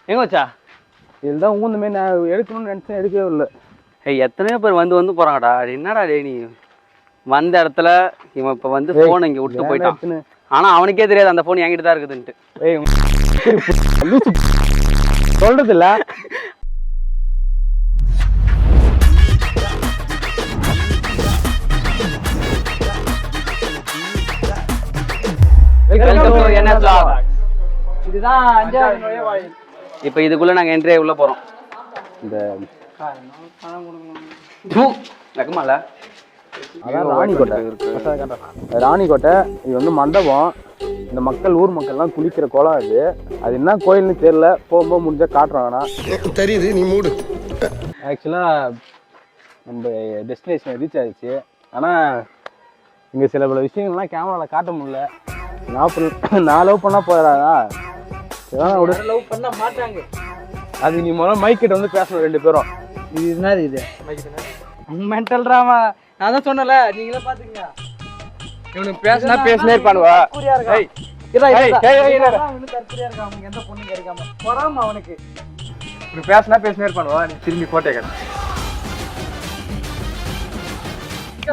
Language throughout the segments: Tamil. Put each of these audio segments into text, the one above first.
எங்க வச்சா? இதுதான் ஊந்த மாதிரி நான் எடுக்கணும்னு நினைச்சேன், எடுக்கவே இல்லை. எத்தனையோ பேர் வந்து போறாங்கடா. என்னடா டே நீ வந்த இடத்துல இவன் இப்ப வந்து போன் இங்க விட்டு போயிட்டான். ஆனா அவனுக்கே தெரியாது அந்த போன் என்கிட்ட தான் இருக்குதுன்ட்டு. சொல்றது இல்ல. இதுதான் 5வது நுழைவாயில். இப்ப இதுக்குள்ள நாங்க என்ட்ரி உள்ள போறோம். இந்த வெக்கமால அதான் ராணிக்கோட்டை. ராணிக்கோட்டை இது வந்து மண்டபம். இந்த மக்கள், ஊர் மக்கள்லாம் குளிக்கிற குளம் அது. அது என்ன கோயில்னு தெரியல, போகும்போது முடிஞ்சா காட்டுறாங்கண்ணா. தெரியுது, நீ மூடு. ஆக்சுவலாக நம்ம டெஸ்டினேஷன் ரீச் ஆகிடுச்சு. ஆனால் இங்கே சில பல விஷயங்கள்லாம் கேமராவில் காட்ட முடியல. நான் லவ் பண்ணால் போயிடாதா? லவ் பண்ண மாட்டாங்க. அது நீ முதல்ல மைக்கிட்ட வந்து பேசணும் 2 பேரும். இது என்னது? இது மென்டல் ட்ராமா. நான் தான் சொன்னல, நீங்களே பாத்துக்கங்க. இவனுக்கு பேசினா பேசினே இருப்பானுவா. எந்த பொண்ணு கிடைக்காம போறாம அவனுக்கு. இவனுக்கு பேசினா பேசினே இருப்பானுவா. நீ திரும்பி கோட்டை கட்ட.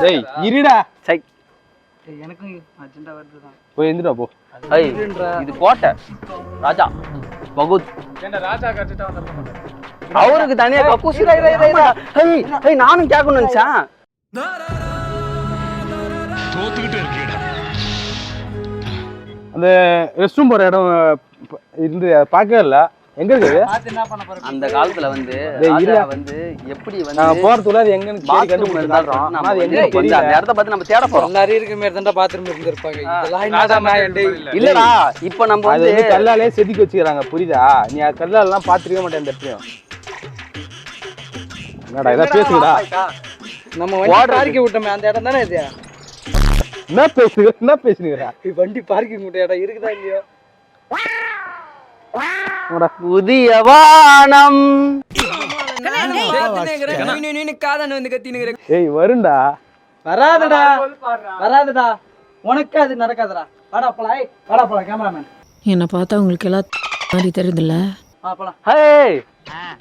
டேய் இருடா. சை, எனக்கும் அர்ஜென்ட்டா வருதுதான். போய் எந்திரா போ. இது கோட்டை ராஜா பகுத். என்ன ராஜா கட்டிட்டா வந்த அவருக்கு தனியா கக்கூசி. நானும் கேட்கணும்னு நினைச்சேன். அந்த ரெஸ்ட் ரூம் போற இடம் இருந்து பார்க்கவே இல்லை. எங்க இருக்குது? அந்த காலத்துல வந்து ராஜா வந்து எப்படி வந்து போறதுக்குள்ள அது எங்கன்னு கண்டுபிடிச்சிருக்கோம். ஆனா அது எங்க தெரியல. அந்த இடத்தை பார்த்து நம்ம தேட போறோம். எல்லாரும் இருக்க மாதிரி தான் பாத்ரூம் இருந்திருப்பாங்க. இதெல்லாம் என்னடா இல்லடா. இப்போ நம்ம வந்து கல்லாலே செதுக்கி வச்சுக்கிறாங்க, புரியுதா? நீ கல்லாலலாம் பாத்துருக்க மாட்டேன் இந்த இடத்தையும். என்னடா இத பேசுடா. நம்ம வண்டி பார்க்கிங் விட்டோமே அந்த இடம் தானே இது. என்ன பேசுறீங்கடா? வண்டி பார்க்கிங் விட்ட இடம் இருக்குதா இல்லையோ? புதிய வானம். ஏய் வருண்டா. வராதுடா. உனக்கு அது நடக்காதுடா. வாடா போலாம். வாடா போலாம். கேமராமேன் என்ன பார்த்தா உங்களுக்கு எல்லாம் மாதிரி தெரியுதுல்ல?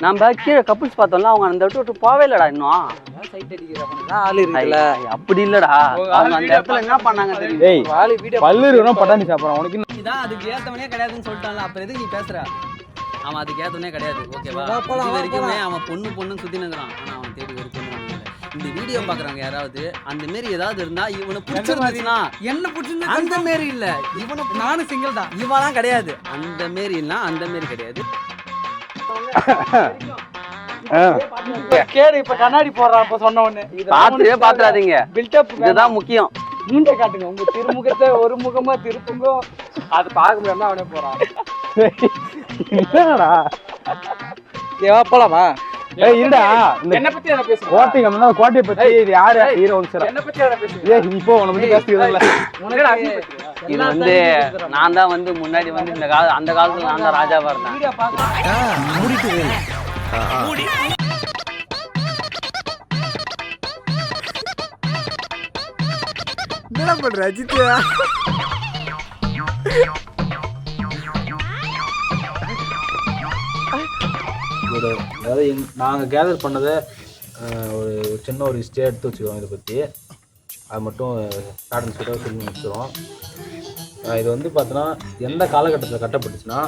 நம்ம கீழே கப்புள்ஸ் பார்த்தோம்ல, அவங்க அந்த விட்டு போவே இல்லடா. இன்னும் சைட் அடிக்கிறவங்க ஆளு இருக்குல்ல. அப்படி இல்லடா, அவங்க அந்த இடத்துல என்ன பண்ணாங்க தெரியும்? ஏய் பல்லு இருக்கணும், பட்டாணி சாப்பிடுறான். உனக்கு இதான் அதுக்கு ஏத்தவனே கிடையாதுன்னு சொல்லிட்டான்ல, அப்புறம் எதுக்கு நீ பேசுற? அவன் அதுக்கு ஏத்தவனே கிடையாது. ஓகேவா? இது வரைக்குமே அவன் பொண்ணு சுத்தி நிற்கிறான். ஆனா அவன் தேடி ஒரு பொண்ணு. இந்த வீடியோ பாக்குறாங்க யாராவது அந்த மாதிரி ஏதாவது இருந்தா, இவனை பிடிச்சிருந்துச்சுன்னா என்ன பிடிச்சிருந்து அந்த மாதிரி இல்ல, இவனை நானும் சிங்கிள் தான். இவெல்லாம் கிடையாது. அந்த மாதிரி இல்ல, அந்த மாதிரி கிடையாது. கேடு இப்ப கண்ணாடி போடுறான். இப்ப சொன்ன உடனே பாத்துவே பாத்துறாதீங்க. பில்டப் இதுதான் முக்கியம். மூஞ்ச காட்டுங்க. உங்க திருமுகத்தை ஒரு முகமா திருப்புங்க. அது பார்க்க முடியாம அவனே போறான். என்னடா போலாமா? ஏய் இருடா. என்ன பத்தி என்ன பேசுற? கோட்டை கம்மனா கோட்டை பத்தி இது யாரு ஹீரோ வந்து என்ன பத்தி என்ன பேசுற? ஏய் நீ போ, உன்னை பத்தி பேசிக்கிறதுல. இது வந்து நான் தான் வந்து முன்னாடி வந்து இந்த அந்த காலத்துல நான் தான் ராஜாவா இருந்தேன். வீடியோ பாக்க மூடிட்டு என்ன பண்ற அஜித்யா? அதாவது நாங்கள் கேதர் பண்ணதை ஒரு சின்ன ஒரு ஹிஸ்டரி எடுத்து வச்சுக்கிறோம். இதை பற்றி அது மட்டும் ஷார்ட் அண்ட் ஸ்வீட்டாக சொல்லி முடிச்சிடுவோம். இது வந்து பார்த்தோன்னா எந்த காலகட்டத்தில் கட்டப்பட்டுச்சுன்னா,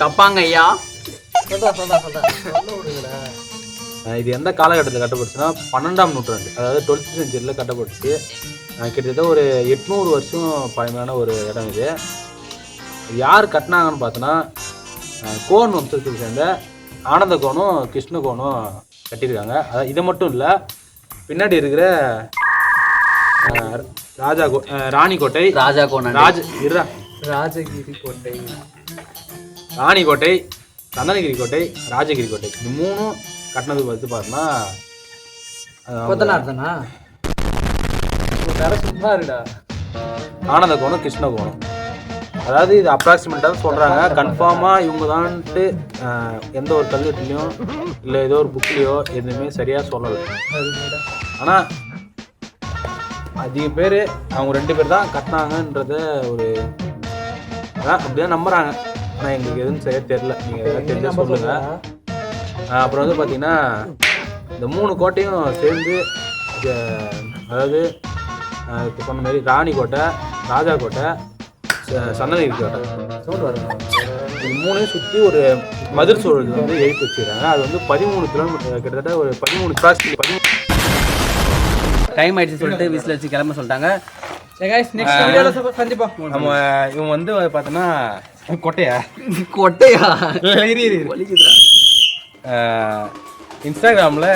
தப்பாங்க ஐயா. இது எந்த காலகட்டத்தில் கட்டப்பட்டுச்சுன்னா 12ஆம் நூற்றாண்டு, அதாவது 12th செஞ்சுரியில் கட்டப்பட்டுச்சு. கிட்டத்தட்ட ஒரு 800 வருஷம் பழமையான ஒரு இடம் இது. யார் கட்டினாங்கன்னு பார்த்தோன்னா, கோன் வம்சத்துக்கு சேர்ந்த ஆனந்த கோனும் கிருஷ்ண கோனும் கட்டியிருக்காங்க. அதாவது இதை மட்டும் இல்லை, பின்னாடி இருக்கிற ராணிக்கோட்டை, ராஜகிரி கோட்டை, ராணிக்கோட்டை, சந்தனகிரி கோட்டை, ராஜகிரி கோட்டை, இந்த 3 கட்டினது பார்த்து பார்த்தோம்னா ஆனந்த கோனும் கிருஷ்ண கோனும். அதாவது இது அப்ராக்சிமேட்டாக சொல்கிறாங்க. கன்ஃபார்மாக இவங்க தான்ட்டு எந்த ஒரு கல்வெட்டுலையும் இல்லை ஏதோ ஒரு புக்லேயோ எதுவுமே சரியாக சொல்லலை. ஆனால் அதிக பேர் அவங்க 2 பேர் தான் கட்டினாங்கன்றத ஒரு அதான் அப்படிதான் நம்புறாங்க. ஆனால் எங்களுக்கு எதுவும் செய்ய தெரில. நீங்கள் எதாவது தெரிஞ்சால் சொல்லுங்கள். அப்புறம் வந்து பார்த்தீங்கன்னா இந்த 3 கோட்டையும் சேர்ந்து அதாவது இப்போ சொன்ன மாதிரி ராணி கோட்டை, ராஜா கோட்டை, சந்தனகிரி கோட்டை, இது 3ஐயும் சுற்றி ஒரு மதில் சூழல் வந்து எழுப்பி வச்சுக்கிறாங்க. அது வந்து 13 கிலோமீட்டர், கிட்டத்தட்ட ஒரு 13 டைம் ஆயிடுச்சு சொல்லிட்டு விசில் வச்சு கிளம்ப சொல்லிட்டாங்க. சரி guys, next வீடியோல சந்திப்போம். நம்ம இவன் வந்து பார்த்தோன்னா கொட்டையா கொட்டையா இன்ஸ்டாகிராமில்